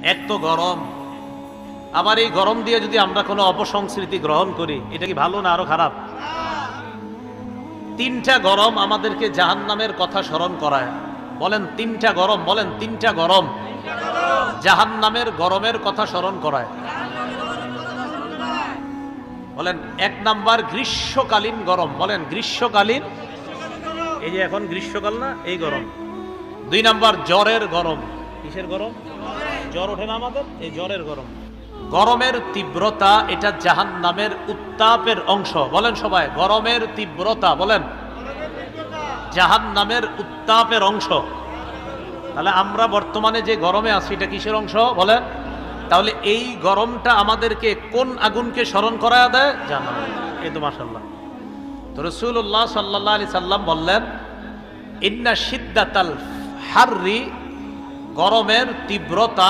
এক তো গরম, আবার এই গরম দিয়ে যদি আমরা কোনো অপসংস্কৃতি গ্রহণ করি, এটা কি ভালো না আরো খারাপ? তিনটা গরম আমাদেরকে জাহান্নামের কথা স্মরণ করায়। বলেন তিনটা গরম, বলেন তিনটা গরম জাহান্নামের গরমের কথা স্মরণ করায়। বলেন এক নাম্বার গ্রীষ্মকালীন গরম, বলেন গ্রীষ্মকালীন, এই যে এখন গ্রীষ্মকাল না, এই গরম। দুই নাম্বার জ্বরের গরম। কিসের গরম? জ্বর ওঠে না আমাদের, এই জ্বরের গরম। গরমের তীব্রতা এটা জাহান্নামের উত্তাপের অংশ। বলেন সবাই, গরমের তীব্রতা বলেন জাহান্নামের উত্তাপের অংশ। তাহলে আমরা বর্তমানে যে গরমে আছি এটা কিসের অংশ বলেন? তাহলে এই গরমটা আমাদেরকে কোন আগুনকে স্মরণ করায় দেয়? জাহান্নাম। এই তো মাশাআল্লাহ। তো রাসূলুল্লাহ সাল্লাল্লাহু আলাইহি সাল্লাম বললেন, ইন্না শিদ্দাতাল হাররি, গরমের তীব্রতা